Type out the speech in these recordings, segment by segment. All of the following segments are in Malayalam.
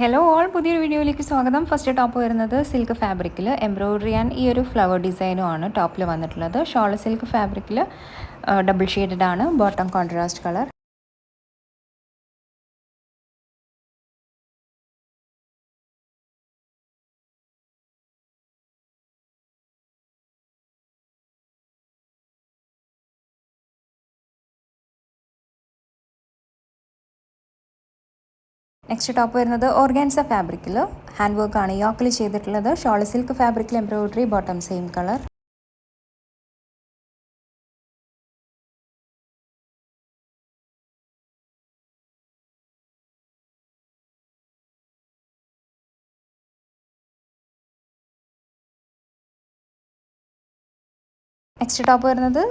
ഹലോ ഓൾ പുതിയൊരു വീഡിയോയിലേക്ക് സ്വാഗതം. ഫസ്റ്റ് ടോപ്പ് വരുന്നത് സിൽക്ക് ഫാബ്രിക്കിൽ എംബ്രോയ്ഡറി ആൻഡ് ഈ ഒരു ഫ്ലവർ ഡിസൈനും ആണ് ടോപ്പിൽ വന്നിട്ടുള്ളത്. ഷോൾ സിൽക്ക് ഫാബ്രിക്കിൽ ഡബിൾ ഷെയ്ഡഡ് ആണ്. Bottom contrast colour. Next top വരുന്നത് ഓർഗാൻസ ഫാബ്രിക്കിൽ ഹാൻഡ് വർക്ക് ആണ് യോക്കിൽ ചെയ്തിട്ടുള്ളത്. ഷോൾ സിൽക്ക് ഫാബ്രിക്കിൽ embroidery, bottom same colour. Next top വരുന്നത്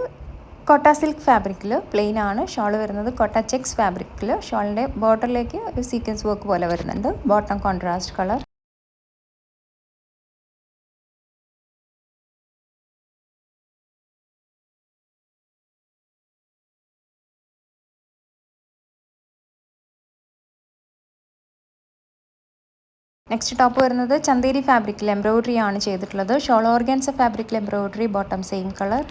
കോട്ട സിൽക്ക് ഫാബ്രിക്കിൽ പ്ലെയിൻ ആണ്. ഷോൾ വരുന്നത് കോട്ട ചെക്സ് ഫാബ്രിക്കിൽ ഷോളിൻ്റെ ബോർഡറിലേക്ക് ഒരു സീക്വൻസ് വർക്ക് പോലെ വരുന്നുണ്ട്. Bottom contrast colour. Next top വരുന്നത് ചന്തേരി ഫാബ്രിക്കിൽ എംബ്രോയ്ഡറി ആണ് ചെയ്തിട്ടുള്ളത്. ഷോൾ ഓർഗാൻസ ഫാബ്രിക്കിൽ embroidery, bottom same colour.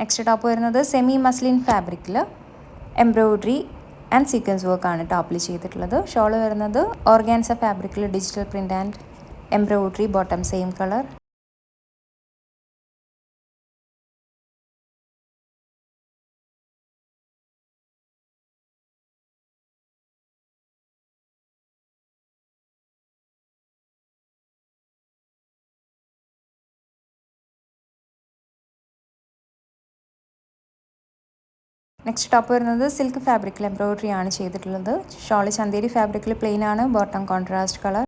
Next top വരുന്നത് സെമി മസ്ലിൻ ഫാബ്രിക്കിൽ എംബ്രോയ്ഡറി ആൻഡ് സീക്വൻസ് വർക്ക് ആണ് ടോപ്പിൽ ചെയ്തിട്ടുള്ളത്. ഷോൾ വരുന്നത് ഓർഗാൻസ ഫാബ്രിക്കിൽ digital print and embroidery, bottom same colour. Next top വരുന്നത് സിൽക്ക് ഫാബ്രിക്കിൽ എംബ്രോയ്ഡറി ആണ് ചെയ്തിട്ടുള്ളത്. ഷോൾ ചന്തേരി ഫാബ്രിക്കിൽ പ്ലെയിൻ ആണ്. Bottom contrast colour.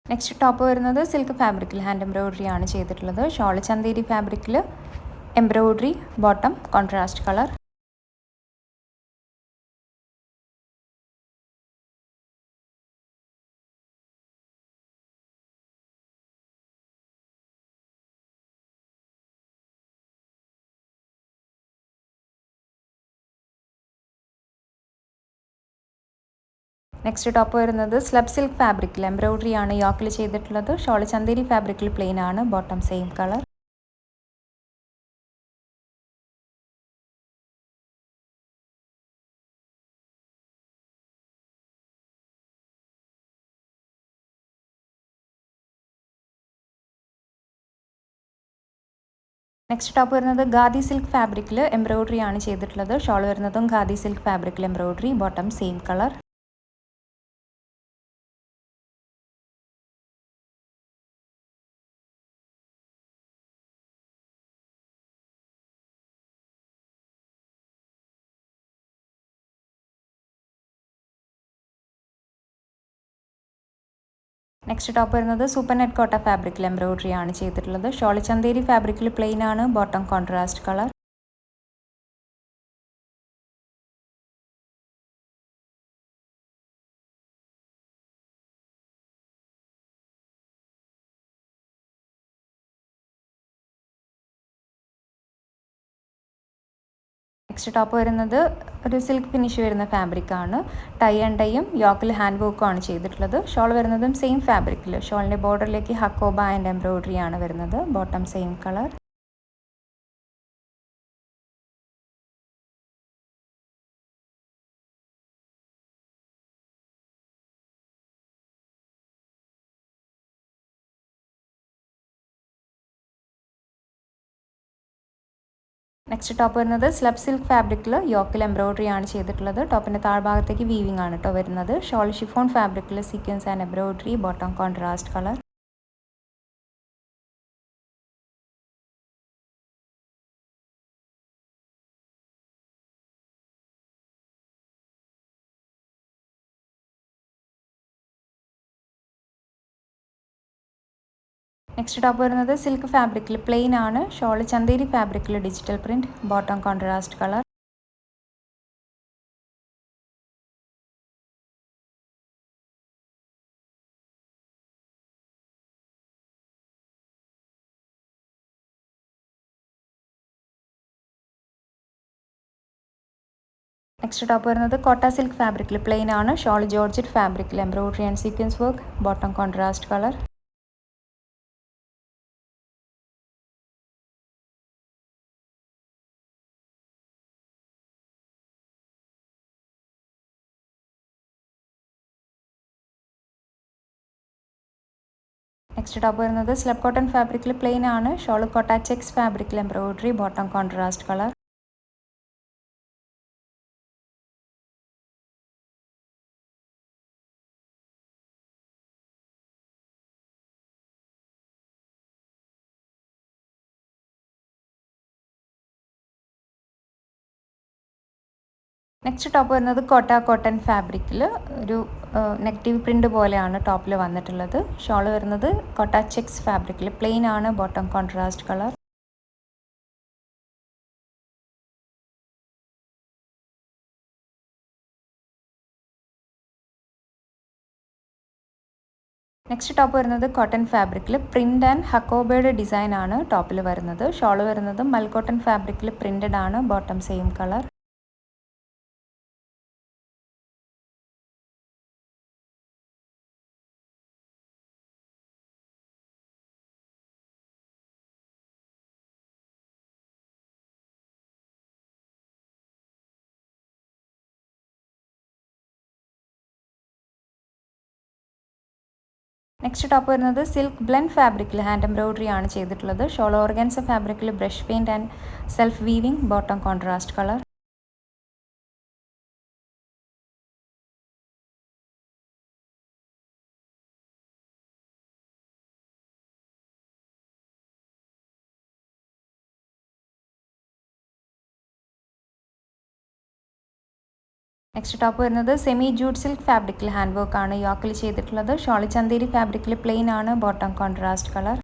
Next top വരുന്നത് സിൽക്ക് ഫാബ്രിക്കിൽ ഹാൻഡ് എംബ്രോയ്ഡറി ആണ് ചെയ്തിട്ടുള്ളത്. ഷോൾ ചന്തേരി ഫാബ്രിക്കിൽ embroidery, bottom contrast colour. Next top വരുന്നത് സ്ലബ് സിൽക്ക് ഫാബ്രിക്കിൽ എംബ്രോയ്ഡറി ആണ് യോക്കിൽ ചെയ്തിട്ടുള്ളത്. ഷോൾ ചന്തേരി ഫാബ്രിക്കിൽ പ്ലെയിൻ ആണ്. Bottom same colour. Next top വരുന്നത് ഖാദി സിൽക്ക് ഫാബ്രിക്കിൽ എംബ്രോയ്ഡറി ആണ് ചെയ്തിട്ടുള്ളത്. ഷോൾ വരുന്നതും ഖാദി സിൽക്ക് ഫാബ്രിക്കിൽ embroidery, bottom same colour. Next top വരുന്നത് സൂപ്പർ നെറ്റ് കോട്ട ഫാബ്രിക്കിൽ എംബ്രോയ്ഡറി ആണ് ചെയ്തിട്ടുള്ളത്. ഷോൾ ചന്തേരി ഫാബ്രിക്കിൽ പ്ലെയിൻ ആണ്. Bottom contrast colour. Next top വരുന്നത് ഒരു സിൽക്ക് ഫിനിഷ് വരുന്ന ഫാബ്രിക് ആണ്. ടൈ ആൻഡ് ഡൈയും യോക്കിൽ ഹാൻഡ് വർക്കും ആണ് ചെയ്തിട്ടുള്ളത്. ഷോൾ വരുന്നതും സെയിം ഫാബ്രിക്കിൽ ഷോളിൻ്റെ ബോർഡറിലേക്ക് ഹക്കോബ ആൻഡ് എംബ്രോയ്ഡറി ആണ് വരുന്നത്. Bottom same colour. Next top വരുന്നത് സ്ലബ് സിൽക്ക് ഫാബ്രിക്കിൽ യോക്കിൽ എംബ്രോയ്ഡറി ആണ് ചെയ്തിട്ടുള്ളത്. ടോപ്പിൻ്റെ താഴ്ഭാഗത്തേക്ക് വീവിംഗ് ആണ് കേട്ടോ വരുന്നത്. ഷോൾ ഷിഫോൺ ഫാബ്രിക്കിൽ sequence and embroidery, bottom contrast colour. Next top വരുന്നത് സിൽക്ക് ഫാബ്രിക്കിൽ പ്ലെയിൻ ആണ്. ഷോൾ ചന്തേരി ഫാബ്രിക്കിൽ digital print, bottom contrast colour. Next top വരുന്നത് കോട്ട സിൽക്ക് ഫാബ്രിക്കിൽ പ്ലെയിൻ ആണ്. ഷോൾ ജോർജറ്റ് ഫാബ്രിക്കിൽ embroidery and sequence work, bottom contrast colour. Next top വരുന്നത് സ്ലബ് കോട്ടൺ ഫാബ്രിക്കിൽ പ്ലെയിൻ ആണ്. ഷോൾ കോട്ട ചെക്സ് ഫാബ്രിക്കിൽ embroidery, bottom contrast colour. Next top വരുന്നത് കോട്ട കോട്ടൺ ഫാബ്രിക്കിൽ ഒരു നെഗറ്റീവ് പ്രിൻ്റ് പോലെയാണ് ടോപ്പിൽ വന്നിട്ടുള്ളത്. ഷോൾ വരുന്നത് കോട്ട ചെക്സ് ഫാബ്രിക്കിൽ പ്ലെയിൻ ആണ്, bottom contrast colour. Next top വരുന്നത് കോട്ടൺ ഫാബ്രിക്കിൽ പ്രിൻ്റ് ആൻഡ് ഹക്കോബയുടെ ഡിസൈൻ ആണ് ടോപ്പിൽ വരുന്നത്. ഷോൾ വരുന്നത് മൽക്കോട്ടൺ ഫാബ്രിക്കിൽ പ്രിൻ്റഡ് ആണ്, bottom same colour. Next top വരുന്നത് സിൽക്ക് ബ്ലെൻഡ് ഫാബ്രിക്കിൽ ഹാൻഡ് എംബ്രോയിഡറി ആണ് ചെയ്തിട്ടുള്ളത്. ഷോൾ ഓർഗൻസ ഫാബ്രിക്കിൽ brush paint and self weaving, bottom contrast colour. Next top വരുന്നത് സെമി ജൂട്ട് സിൽക്ക് ഫാബ്രിക്കിൽ ഹാൻഡ് വർക്ക് ആണ് യോക്കിൽ ചെയ്തിട്ടുള്ളത്. ഷോൾ ചന്തേരി ഫാബ്രിക്കിൽ പ്ലെയിൻ ആണ്, ബോട്ടം കോൺട്രാസ്റ്റ് കളർ.